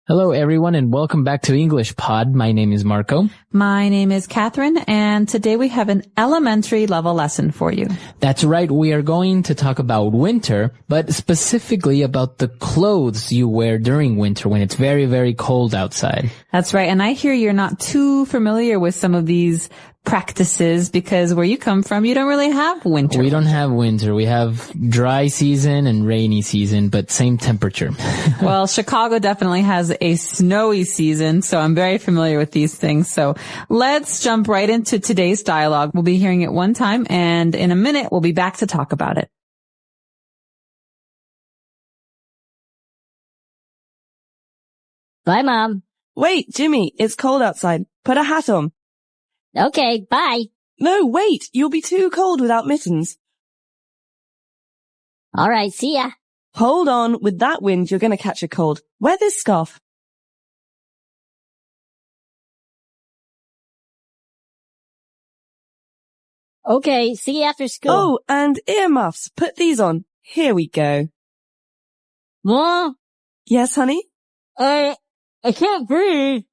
Hello, everyone, and welcome back to English Pod. My name is Marco. My name is Catherine, and today we have an elementary level lesson for you. That's right. We are going to talk about winter, but specifically about the clothes you wear during winter when it's very, very cold outside. That's right. And I hear you're not too familiar with some of these practices because where you come from, you don't really have winter. We don't have winter. We have dry season and rainy season, but same temperature. Well, Chicago definitely has a snowy season, so I'm very familiar with these things. So let's jump right into today's dialogue. We'll be hearing it one time, and in a minute, we'll be back to talk about it. Bye, Mom. Wait, Jimmy, it's cold outside. Put a hat on. Okay, bye. No, wait, you'll be too cold without mittens. All right, see ya. Hold on, with that wind, you're gonna catch a cold. Wear this scarf. Okay, see you after school. Oh, and earmuffs. Put these on. Here we go. Mom, Yes, honey? I can't breathe.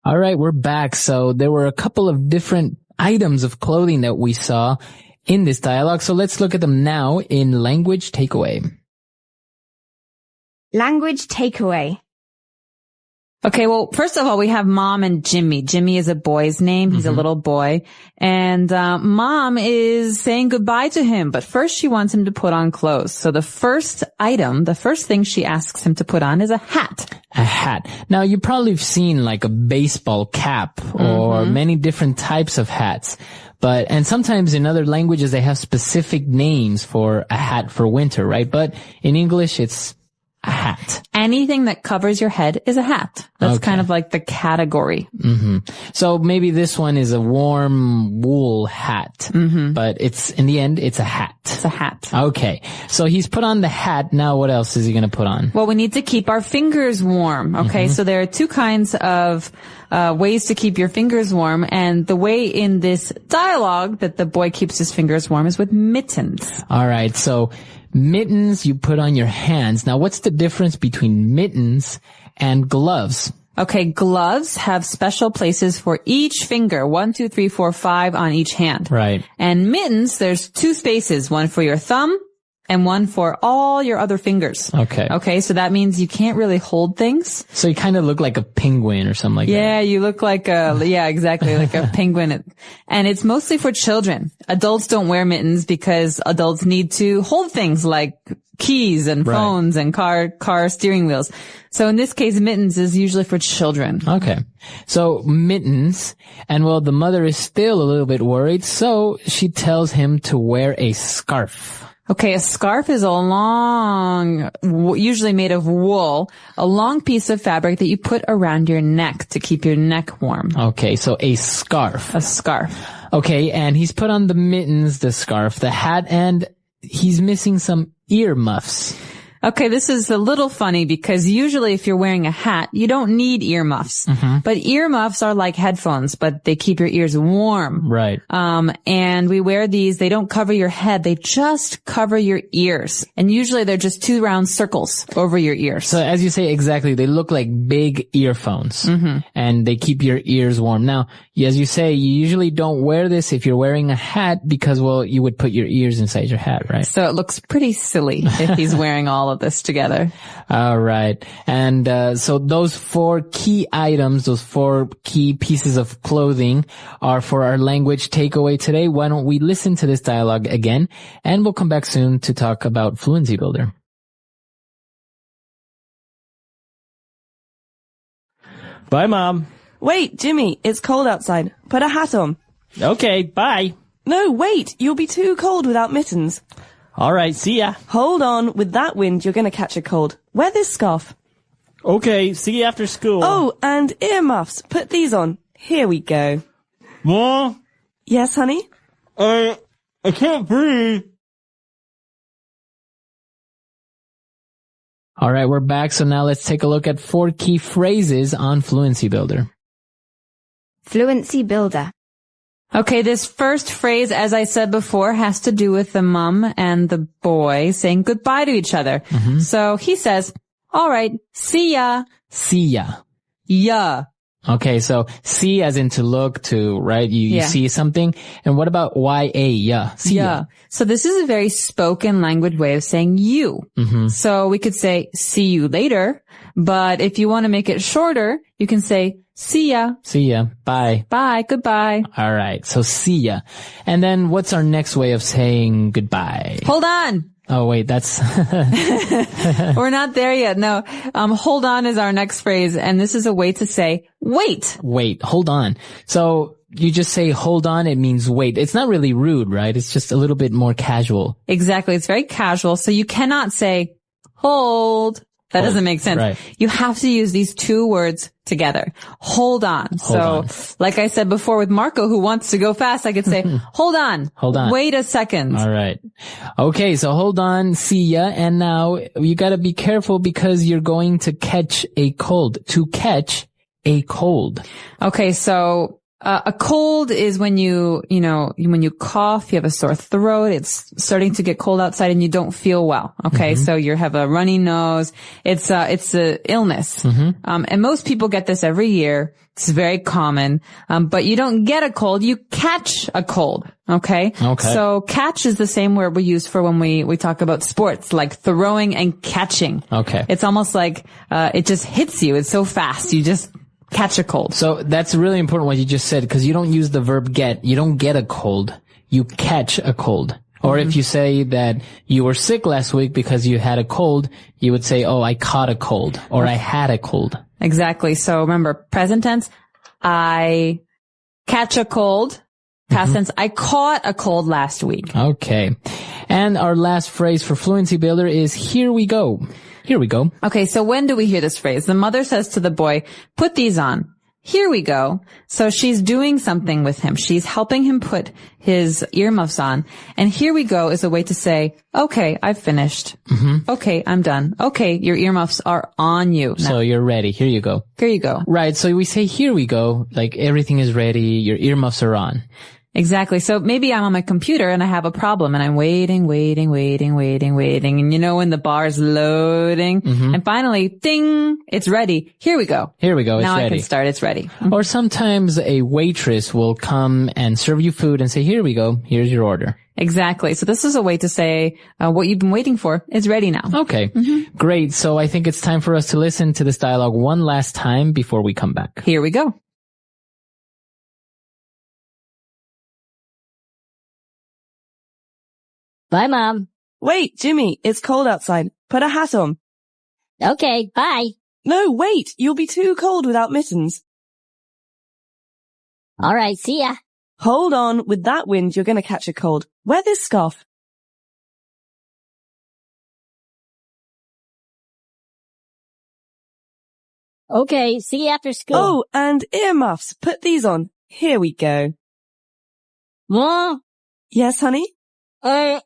All right, we're back. So there were a couple of different items of clothing that we saw in this dialogue. So let's look at them now in language takeaway. Language takeaway. Okay, well, first of all, we have Mom and Jimmy. Jimmy is a boy's name. He's a little boy. And Mom is saying goodbye to him, but first she wants him to put on clothes. So the first thing she asks him to put on is a hat. A hat. Now, you probably have seen like a baseball cap or many different types of hats. And sometimes in other languages, they have specific names for a hat for winter, right? But in English, it's a hat. Anything that covers your head is a hat. That's kind of like the category. So maybe this one is a warm wool hat, but in the end, it's a hat. It's a hat. Okay. So he's put on the hat. Now what else is he going to put on? Well, we need to keep our fingers warm. Okay. So there are two kinds of ways to keep your fingers warm. And the way in this dialogue that the boy keeps his fingers warm is with mittens. All right. So mittens you put on your hands. Now, what's the difference between mittens and gloves? Okay, gloves have special places for each finger, 1, 2, 3, 4, 5 on each hand. Right. And mittens, there's two spaces, one for your thumb and one for all your other fingers. Okay. Okay, so that means you can't really hold things. So you kind of look like a penguin or something like that. Yeah, you look like exactly, like a penguin. And it's mostly for children. Adults don't wear mittens because adults need to hold things like keys and phones and car steering wheels. So in this case, mittens is usually for children. Okay. So mittens, and well, the mother is still a little bit worried, so she tells him to wear a scarf. Okay, a scarf is a long, usually made of wool, a long piece of fabric that you put around your neck to keep your neck warm. Okay, so a scarf. A scarf. Okay, and he's put on the mittens, the scarf, the hat, and he's missing some earmuffs. Okay, this is a little funny because usually if you're wearing a hat, you don't need earmuffs. But earmuffs are like headphones, but they keep your ears warm. Right. And we wear these, they don't cover your head, they just cover your ears. And usually they're just two round circles over your ears. So as you say, exactly, they look like big earphones. And they keep your ears warm. Now, as you say, you usually don't wear this if you're wearing a hat because, well, you would put your ears inside your hat, right? So it looks pretty silly if he's wearing all of this together. All right. And so those four key items, those four key pieces of clothing are for our language takeaway today. Why don't we listen to this dialogue again, and we'll come back soon to talk about Fluency Builder. Bye, Mom. Wait, Jimmy, it's cold outside. Put a hat on. Okay, bye. No, wait, you'll be too cold without mittens. All right, see ya. Hold on, with that wind, you're gonna catch a cold. Wear this scarf. Okay, see you after school. Oh, and earmuffs. Put these on. Here we go. Mom, Yes, honey? I can't breathe. All right, we're back. So now let's take a look at 4 key phrases on Fluency Builder. Fluency builder. Okay, this first phrase, as I said before, has to do with the mom and the boy saying goodbye to each other. So he says, all right, see ya. See ya. Ya. Okay, so see as in to look to, right? You Yeah. see something. And what about Y-A? Yeah. See ya. Yeah. So this is a very spoken language way of saying you. So we could say, see you later. But if you want to make it shorter, you can say, see ya. See ya. Bye. Bye. Goodbye. All right. So see ya. And then what's our next way of saying goodbye? Hold on. Oh, wait, that's, We're not there yet. No. Hold on is our next phrase. And this is a way to say, wait. wait, hold on. So you just say hold on. It means wait. It's not really rude, right? It's just a little bit more casual. Exactly. It's very casual. So you cannot say hold. That doesn't make sense. Right. You have to use these two words together. Hold on. on. Like I said before with Marco, who wants to go fast, I could say, hold on. Hold on. Wait a second. All right. Okay. So hold on. See ya. And now you got to be careful because you're going to catch a cold. To catch a cold. Okay. So, a cold is when when you cough, you have a sore throat, it's starting to get cold outside and you don't feel well. Okay. So you have a runny nose. It's a illness. And most people get this every year. It's very common. But you don't get a cold, you catch a cold. Okay. Okay. So catch is the same word we use for when we talk about sports, like throwing and catching. Okay. It's almost like, it just hits you. It's so fast. You just catch a cold. So that's really important what you just said because you don't use the verb get. You don't get a cold. You catch a cold. Or if you say that you were sick last week because you had a cold, you would say, oh, I caught a cold or I had a cold. Exactly. So remember, present tense, I catch a cold. Past tense, I caught a cold last week. Okay. And our last phrase for Fluency Builder is here we go. Here we go. Okay, so when do we hear this phrase? The mother says to the boy, put these on. Here we go. So she's doing something with him. She's helping him put his earmuffs on. And here we go is a way to say, okay, I've finished. Okay, I'm done. Okay, your earmuffs are on you. Now, So you're ready. Here you go. here you go. Right. So we say here we go. Like everything is ready. Your earmuffs are on. Exactly. So maybe I'm on my computer and I have a problem and I'm waiting. And you know when the bar is loading and finally, ding, it's ready. Here we go. Here we go. It's Now I ready. can start. It's ready. Or sometimes a waitress will come and serve you food and say, here we go. Here's your order. Exactly. So this is a way to say what you've been waiting for is ready now. Okay. Great. So I think it's time for us to listen to this dialogue one last time before we come back. Here we go. Bye, Mom. Wait, Jimmy, it's cold outside. Put a hat on. Okay, bye. No, wait, you'll be too cold without mittens. All right, see ya. Hold on, with that wind, you're going to catch a cold. Wear this scarf. Okay, see you after school. Oh, and earmuffs. Put these on. Here we go. Mom, Yes, honey? I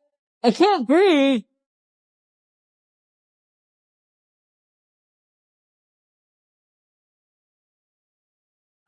can't breathe.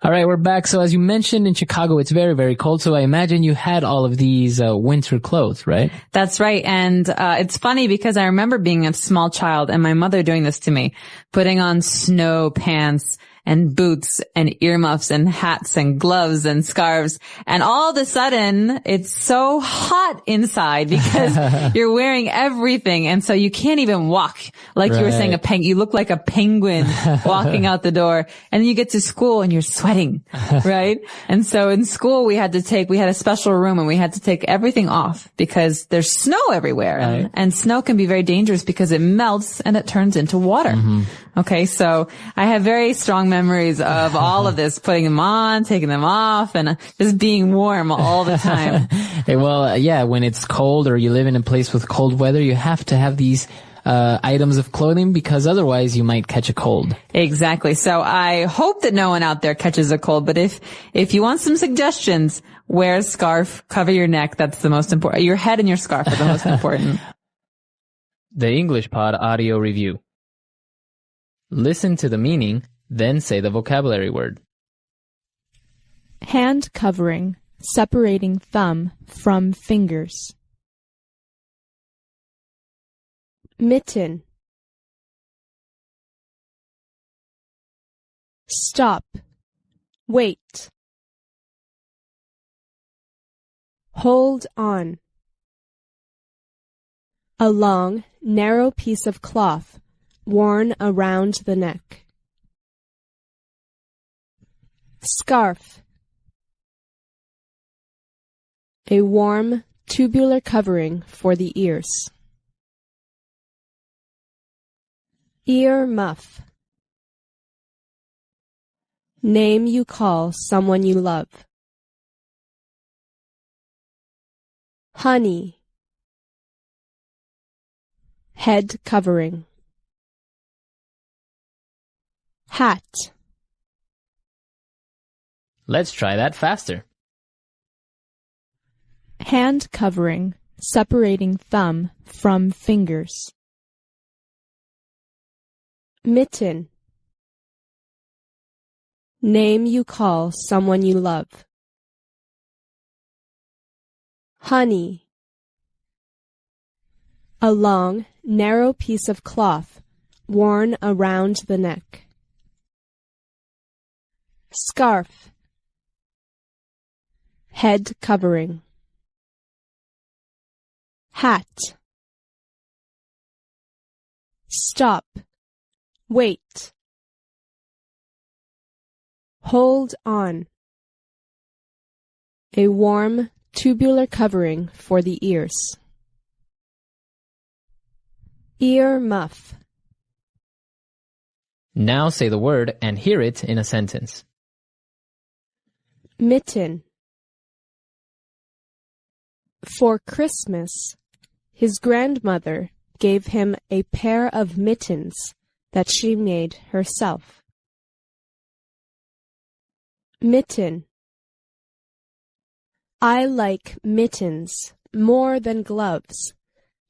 All right, we're back. So as you mentioned, in Chicago, it's very, very cold. So I imagine you had all of these winter clothes, right? That's right. And it's funny because I remember being a small child and my mother doing this to me, putting on snow pants and boots and earmuffs and hats and gloves and scarves. And all of a sudden, it's so hot inside because you're wearing everything. And so you can't even walk. Like you were saying, you look like a penguin walking out the door. And then you get to school and you're sweating, right? And so in school, we had a special room and we had to take everything off because there's snow everywhere. Right. And snow can be very dangerous because it melts and it turns into water. Okay. So I have very strong memories of all of this, putting them on, taking them off, and just being warm all the time. Hey, well, yeah, when it's cold or you live in a place with cold weather, you have to have these items of clothing because otherwise you might catch a cold. Exactly. So I hope that no one out there catches a cold, but if you want some suggestions, wear a scarf, cover your neck. That's the most important. Your head and your scarf are the most important. The English Pod Audio Review. Listen to the meaning, then say the vocabulary word. Hand covering. separating thumb from fingers. Mitten. Stop. Wait. Hold on. A long, narrow piece of cloth worn around the neck. Scarf. A warm, tubular covering for the ears. Ear muff. Name you call someone you love. Honey. Head covering. Hat. Let's try that faster. Hand covering, separating thumb from fingers. Mitten. Name you call someone you love. Honey. A long, narrow piece of cloth worn around the neck. Scarf. Head covering. Hat. Stop. Wait. Hold on. A warm, tubular covering for the ears. Ear muff. Now say the word and hear it in a sentence. Mitten. For Christmas, his grandmother gave him a pair of mittens that she made herself. Mitten. I like mittens more than gloves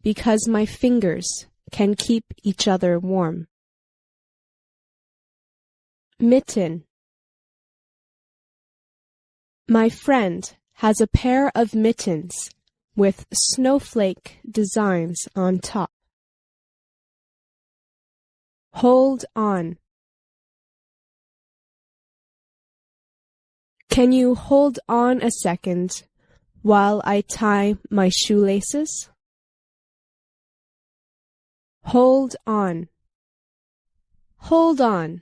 because my fingers can keep each other warm. Mitten. My friend has a pair of mittens with snowflake designs on top. Hold on. Can you hold on a second while I tie my shoelaces? Hold on. Hold on.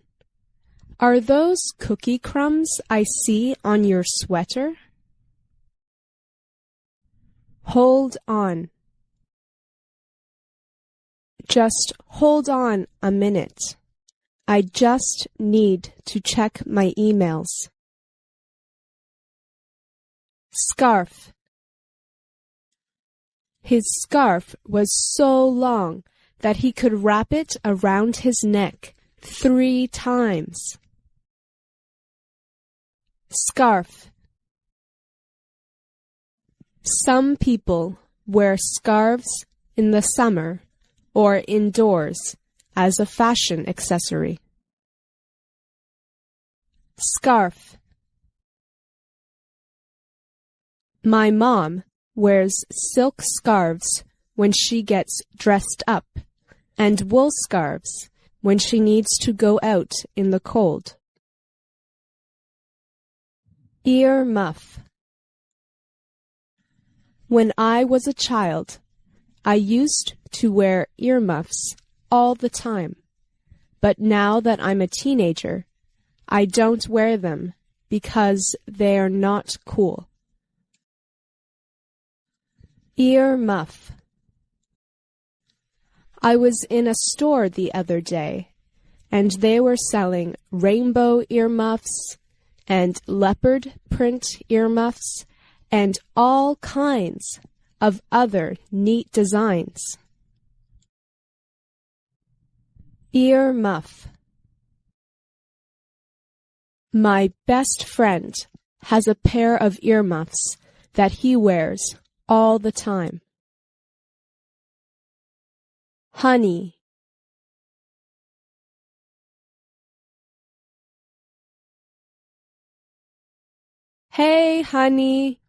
Are those cookie crumbs I see on your sweater? Hold on. Just hold on a minute. I just need to check my emails. Scarf. His scarf was so long that he could wrap it around his neck 3 times. Scarf. Some people wear scarves in the summer or indoors as a fashion accessory. Scarf. My mom wears silk scarves when she gets dressed up and wool scarves when she needs to go out in the cold. Ear muff. When I was a child, I used to wear earmuffs all the time, but now that I'm a teenager, I don't wear them because they're not cool. Ear muff. I was in a store the other day, and they were selling rainbow earmuffs and leopard print earmuffs and all kinds of other neat designs. Ear muff. My best friend has a pair of earmuffs that he wears all the time. Honey. Hey, honey.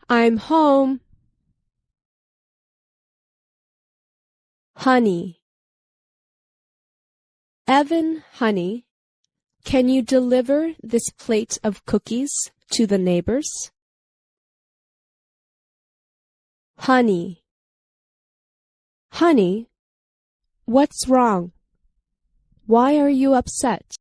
I'm home. Honey. Evan, honey, can you deliver this plate of cookies to the neighbors? Honey. Honey, what's wrong? Why are you upset?